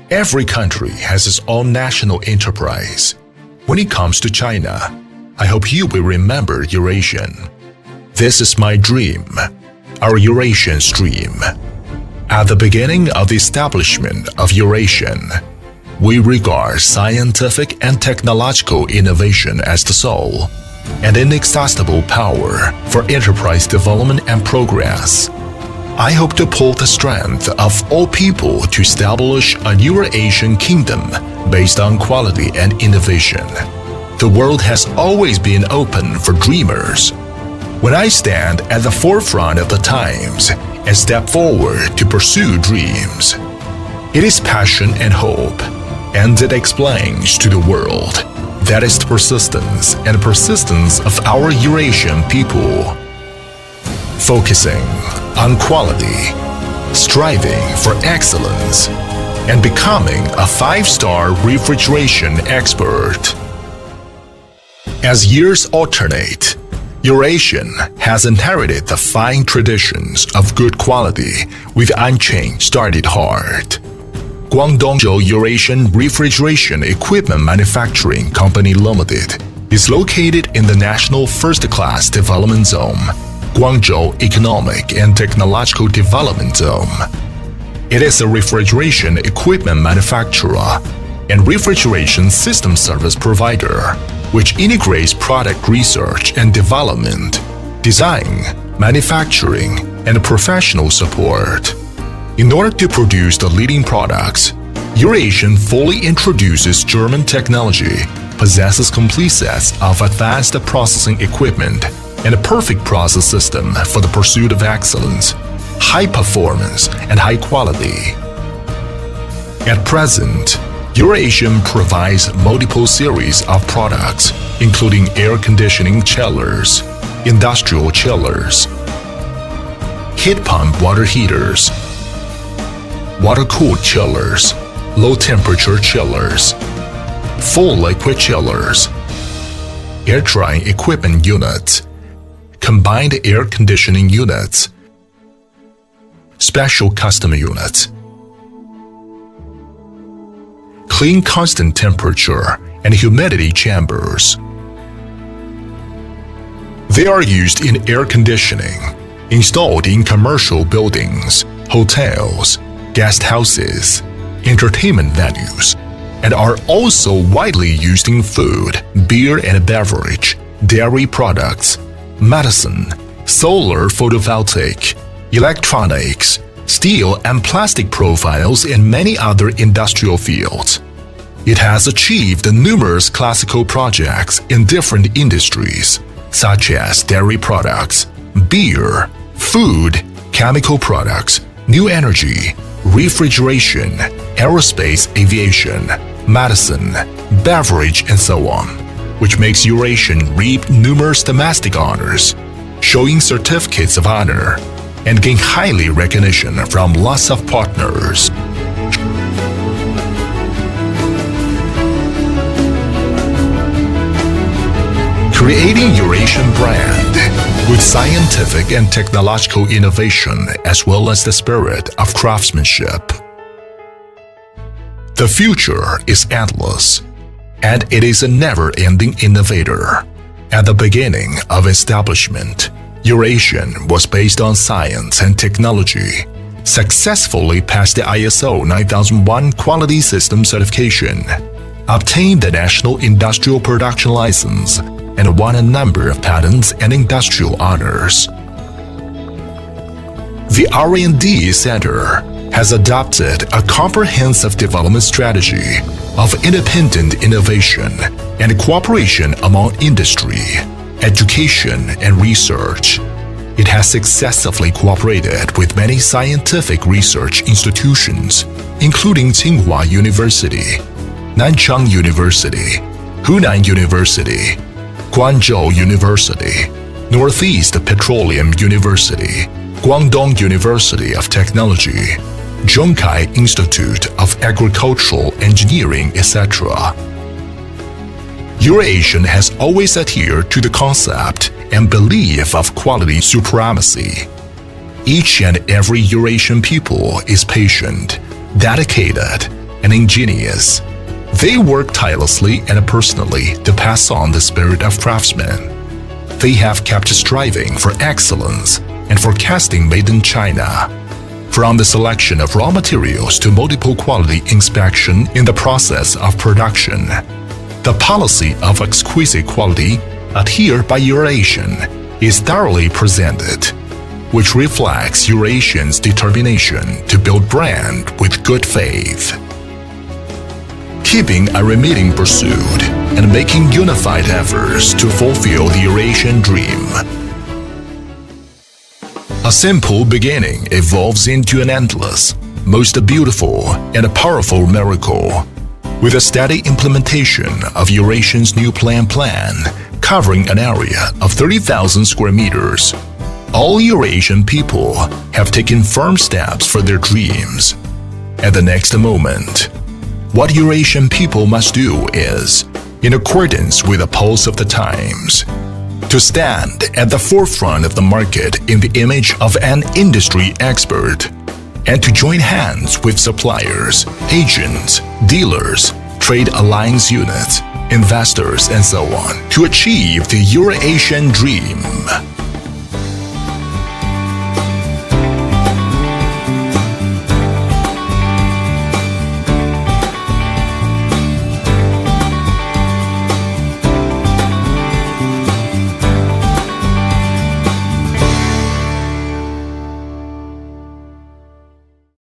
Every country has its own national enterprise. When it comes to China, I hope you will remember Eurasian. This is my dream, our Eurasian stream. At the beginning of the establishment of Eurasian, we regard scientific and technological innovation as the soul and inexhaustible power for enterprise development and progress. I hope to pull the strength of all people to establish a Eurasian kingdom based on quality and innovation. The world has always been open for dreamers. When I stand at the forefront of the times and step forward to pursue dreams, it is passion and hope, and it explains to the world that is the persistence and persistence of our Eurasian people. Focusing on quality, striving for excellence, and becoming a 5-star refrigeration expert. As years alternate, Eurasian has inherited the fine traditions of good quality with unchanged started heart. Guangdong Eurasian Refrigeration Equipment Manufacturing Company Limited is located in the National First Class Development Zone, Guangzhou Economic and Technological Development Zone. It is a refrigeration equipment manufacturer and refrigeration system service provider, which integrates product research and development, design, manufacturing, and professional support. In order to produce the leading products, Eurasian fully introduces German technology, possesses complete sets of advanced processing equipment, and a perfect process system for the pursuit of excellence, high performance, and high quality. At present, Eurasian provides multiple series of products, including air conditioning chillers, industrial chillers, heat pump water heaters, water-cooled chillers, low-temperature chillers, full liquid chillers, air drying equipment units, combined air conditioning units, special custom units, clean constant temperature and humidity chambers. They are used in air conditioning, installed in commercial buildings, hotels, guest houses, entertainment venues, and are also widely used in food, beer and beverage, dairy products, medicine, solar photovoltaic, electronics, steel and plastic profiles, and many other industrial fields. It has achieved numerous classical projects in different industries, such as dairy products, beer, food, chemical products, new energy, refrigeration, aerospace aviation, medicine, beverage, and so on, which makes Eurasian reap numerous domestic honors, showing certificates of honor, and gain highly recognition from lots of partners. Creating Eurasian brand with scientific and technological innovation as well as the spirit of craftsmanship. The future is endless, and it is a never-ending innovator. At the beginning of establishment, Eurasian was based on science and technology, successfully passed the ISO 9001 quality system certification, obtained the National Industrial Production License, and won a number of patents and industrial honors. The R&D Center has adopted a comprehensive development strategy of independent innovation and cooperation among industry, education, and research. It has successfully cooperated with many scientific research institutions, including Tsinghua University, Nanchang University, Hunan University, Guangzhou University, Northeast Petroleum University, Guangdong University of Technology, Zhongkai Institute of Agricultural Engineering, etc. Eurasian has always adhered to the concept and belief of quality supremacy. Each and every Eurasian people is patient, dedicated, and ingenious. They work tirelessly and personally to pass on the spirit of craftsmen. They have kept striving for excellence and for casting made in China. From the selection of raw materials to multiple quality inspection in the process of production, the policy of exquisite quality adhered by Eurasian is thoroughly presented, which reflects Eurasian's determination to build brand with good faith. Keeping a unremitting pursuit and making unified efforts to fulfill the Eurasian dream. A simple beginning evolves into an endless, most beautiful and powerful miracle. With a steady implementation of Eurasian's new plan covering an area of 30,000 square meters, all Eurasian people have taken firm steps for their dreams. At the next moment, what Eurasian people must do is, in accordance with the pulse of the times, to stand at the forefront of the market in the image of an industry expert, and to join hands with suppliers, agents, dealers, trade alliance units, investors, and so on to achieve the Eurasian dream.